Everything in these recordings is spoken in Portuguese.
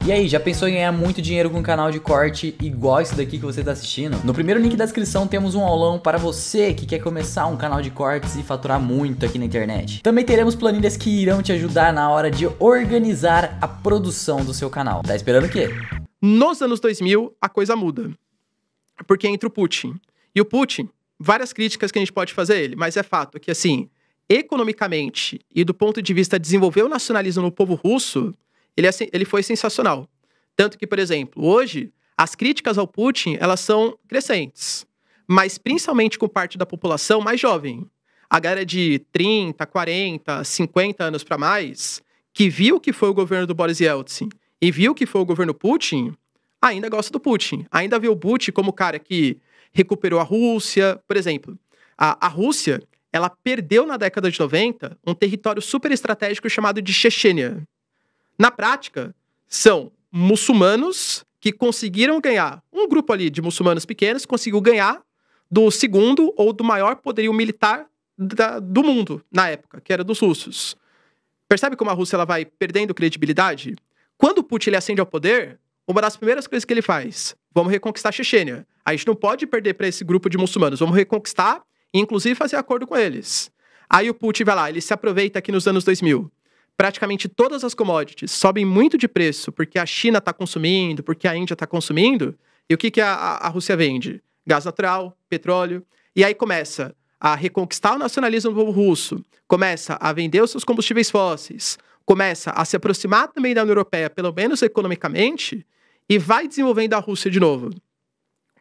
E aí, já pensou em ganhar muito dinheiro com um canal de corte igual esse daqui que você está assistindo? No primeiro link da descrição temos um aulão para você que quer começar um canal de cortes e faturar muito aqui na internet. Também teremos planilhas que irão te ajudar na hora de organizar a produção do seu canal. Tá esperando o quê? Nos anos 2000, a coisa muda. Porque entra o Putin. E o Putin, várias críticas que a gente pode fazer a ele, mas é fato que, assim, economicamente e do ponto de vista de desenvolver o nacionalismo no povo russo, ele foi sensacional. Tanto que, por exemplo, hoje, as críticas ao Putin, elas são crescentes. Mas principalmente com parte da população mais jovem. A galera de 30, 40, 50 anos para mais, que viu que foi o governo do Boris Yeltsin e viu que foi o governo Putin, ainda gosta do Putin. Ainda vê o Putin como o cara que recuperou a Rússia. Por exemplo, a Rússia, ela perdeu na década de 90 um território super estratégico chamado de Chechênia. Na prática, são muçulmanos que conseguiram ganhar, um grupo ali de muçulmanos pequenos conseguiu ganhar do segundo ou do maior poderio militar do mundo na época, que era dos russos. Percebe como a Rússia ela vai perdendo credibilidade? Quando o Putin ele ascende ao poder, uma das primeiras coisas que ele faz, vamos reconquistar a Chechênia. A gente não pode perder para esse grupo de muçulmanos, vamos reconquistar e inclusive fazer acordo com eles. Aí o Putin vai lá, ele se aproveita aqui nos anos 2000. Praticamente todas as commodities sobem muito de preço porque a China está consumindo, porque a Índia está consumindo. E o que a Rússia vende? Gás natural, petróleo. E aí começa a reconquistar o nacionalismo do povo russo, começa a vender os seus combustíveis fósseis, começa a se aproximar também da União Europeia, pelo menos economicamente, e vai desenvolvendo a Rússia de novo.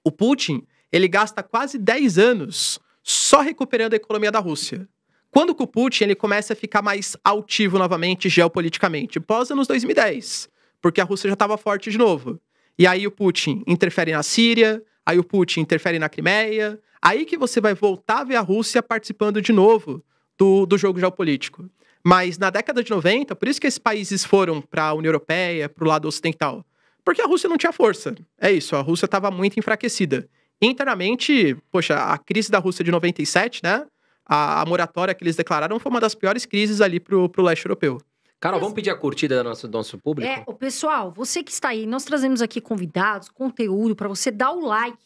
O Putin, ele gasta quase 10 anos só recuperando a economia da Rússia. Quando que o Putin ele começa a ficar mais altivo novamente geopoliticamente? Pós anos 2010, porque a Rússia já estava forte de novo. E aí o Putin interfere na Síria, aí o Putin interfere na Crimeia, aí que você vai voltar a ver a Rússia participando de novo do jogo geopolítico. Mas na década de 90, por isso que esses países foram para a União Europeia, para o lado ocidental. Porque a Rússia não tinha força. É isso, a Rússia estava muito enfraquecida. Internamente, poxa, a crise da Rússia de 97, né? A moratória que eles declararam foi uma das piores crises ali pro leste europeu. Carol, vamos pedir a curtida do nosso público? O pessoal, você que está aí, nós trazemos aqui convidados, conteúdo para você dar o like.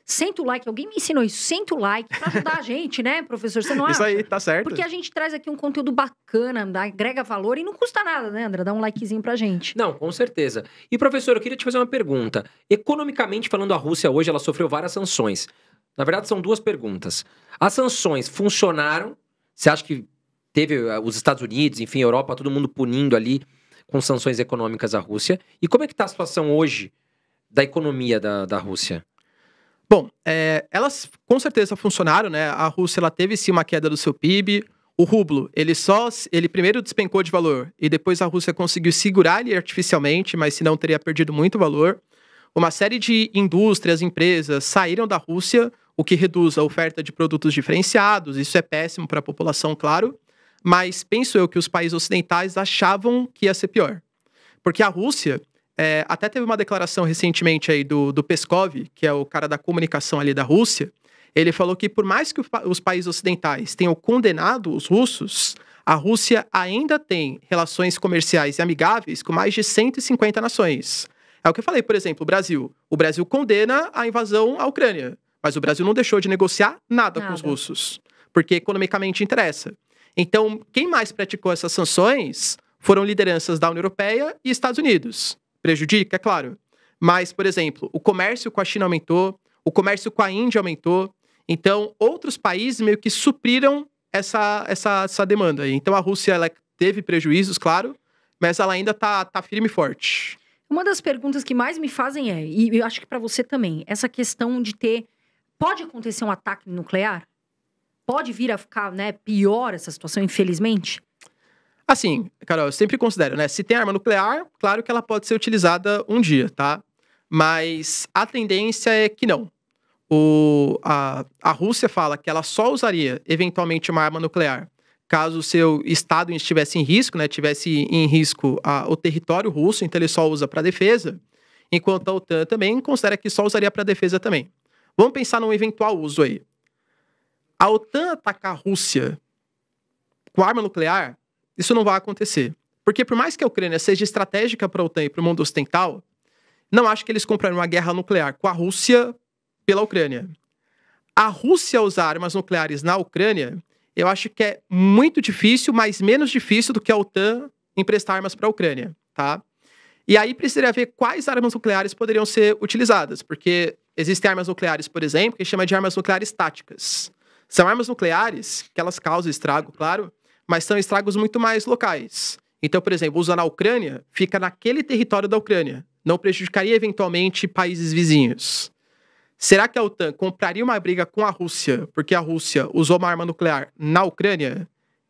Senta o like, alguém me ensinou isso, senta o like pra ajudar a gente, né, professor? Você não acha? Isso aí, tá certo. Porque a gente traz aqui um conteúdo bacana, agrega valor e não custa nada, né, André? Dá um likezinho pra gente. Não, com certeza. E, professor, eu queria te fazer uma pergunta. Economicamente falando, a Rússia hoje, ela sofreu várias sanções. Na verdade, são duas perguntas. As sanções funcionaram? Você acha que teve os Estados Unidos, enfim, a Europa, todo mundo punindo ali com sanções econômicas a Rússia? E como é que tá a situação hoje da economia da Rússia? Bom, elas com certeza funcionaram, né? A Rússia ela teve sim uma queda do seu PIB. O rublo, ele primeiro despencou de valor e depois a Rússia conseguiu segurar ele artificialmente, mas senão teria perdido muito valor. Uma série de indústrias, empresas saíram da Rússia, o que reduz a oferta de produtos diferenciados. Isso é péssimo para a população, claro. Mas penso eu que os países ocidentais achavam que ia ser pior. Porque a Rússia, até teve uma declaração recentemente aí do Peskov, que é o cara da comunicação ali da Rússia. Ele falou que por mais que os países ocidentais tenham condenado os russos, a Rússia ainda tem relações comerciais e amigáveis com mais de 150 nações. É o que eu falei, por exemplo, o Brasil. O Brasil condena a invasão à Ucrânia, mas o Brasil não deixou de negociar nada com os russos, porque economicamente interessa. Então, quem mais praticou essas sanções foram lideranças da União Europeia e Estados Unidos. Prejudica, é claro. Mas, por exemplo, o comércio com a China aumentou, o comércio com a Índia aumentou. Então, outros países meio que supriram essa demanda. Então, a Rússia ela teve prejuízos, claro, mas ela ainda tá firme e forte. Uma das perguntas que mais me fazem e eu acho que para você também, essa questão de pode acontecer um ataque nuclear? Pode vir a ficar, né, pior essa situação, infelizmente? Assim, Carol, eu sempre considero, né? Se tem arma nuclear, claro que ela pode ser utilizada um dia, tá? Mas a tendência é que não. A Rússia fala que ela só usaria, eventualmente, uma arma nuclear caso o seu estado estivesse em risco, né? Tivesse em risco o território russo, então ele só usa para defesa, enquanto a OTAN também considera que só usaria para defesa também. Vamos pensar num eventual uso aí. A OTAN atacar a Rússia com arma nuclear, isso não vai acontecer. Porque por mais que a Ucrânia seja estratégica para a OTAN e para o mundo ocidental, não acho que eles comprariam uma guerra nuclear com a Rússia pela Ucrânia. A Rússia usar armas nucleares na Ucrânia, eu acho que é muito difícil, mas menos difícil do que a OTAN emprestar armas para a Ucrânia, tá? E aí precisaria ver quais armas nucleares poderiam ser utilizadas, porque existem armas nucleares, por exemplo, que a gente chama de armas nucleares táticas. São armas nucleares que elas causam estrago, claro, mas são estragos muito mais locais. Então, por exemplo, usando na Ucrânia, fica naquele território da Ucrânia, não prejudicaria eventualmente países vizinhos. Será que a OTAN compraria uma briga com a Rússia porque a Rússia usou uma arma nuclear na Ucrânia?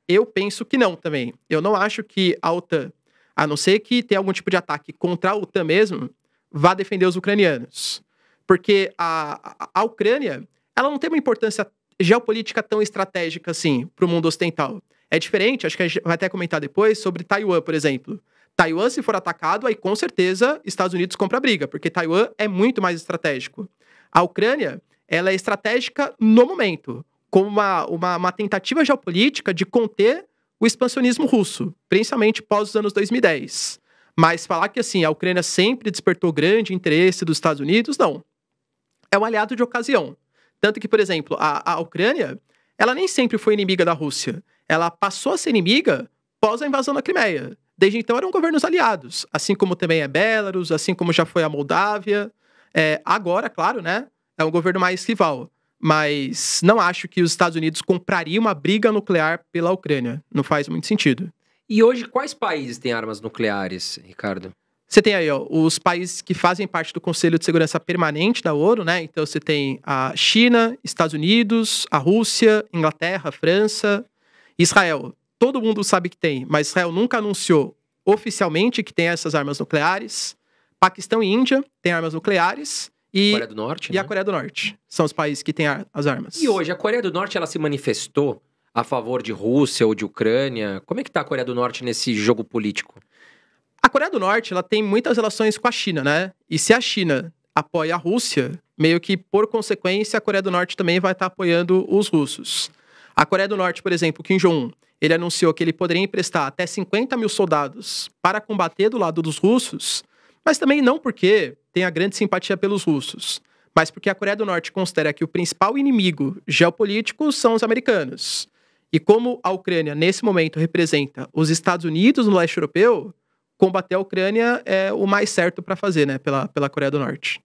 Eu penso que não também. Eu não acho que a OTAN, a não ser que tenha algum tipo de ataque contra a OTAN mesmo, vá defender os ucranianos. Porque a Ucrânia, ela não tem uma importância geopolítica tão estratégica assim para o mundo ocidental. É diferente, acho que a gente vai até comentar depois, sobre Taiwan, por exemplo. Taiwan, se for atacado, aí com certeza Estados Unidos compra a briga, porque Taiwan é muito mais estratégico. A Ucrânia, ela é estratégica no momento, como uma tentativa geopolítica de conter o expansionismo russo, principalmente pós os anos 2010. Mas falar que, assim, a Ucrânia sempre despertou grande interesse dos Estados Unidos, não. É um aliado de ocasião. Tanto que, por exemplo, a Ucrânia, ela nem sempre foi inimiga da Rússia. Ela passou a ser inimiga pós a invasão da Crimeia. Desde então eram governos aliados, assim como também é Belarus, assim como já foi a Moldávia. Agora, claro, né, é um governo mais rival. Mas não acho que os Estados Unidos comprariam uma briga nuclear pela Ucrânia. Não faz muito sentido. E hoje, quais países têm armas nucleares, Ricardo? Você tem aí, ó, os países que fazem parte do Conselho de Segurança Permanente da ONU, né? Então você tem a China, Estados Unidos, a Rússia, Inglaterra, França, Israel. Todo mundo sabe que tem, mas Israel nunca anunciou oficialmente que tem essas armas nucleares. Paquistão e Índia têm armas nucleares. E Coreia do Norte, e né? a Coreia do Norte. São os países que têm as armas. E hoje, a Coreia do Norte, ela se manifestou a favor de Rússia ou de Ucrânia? Como é que tá a Coreia do Norte nesse jogo político? A Coreia do Norte, ela tem muitas relações com a China, né? E se a China apoia a Rússia, meio que por consequência, a Coreia do Norte também vai estar apoiando os russos. A Coreia do Norte, por exemplo, Kim Jong-un, ele anunciou que ele poderia emprestar até 50 mil soldados para combater do lado dos russos, mas também não porque tenha grande simpatia pelos russos, mas porque a Coreia do Norte considera que o principal inimigo geopolítico são os americanos. E como a Ucrânia, nesse momento, representa os Estados Unidos no leste europeu, combater a Ucrânia é o mais certo para fazer, né, pela Coreia do Norte.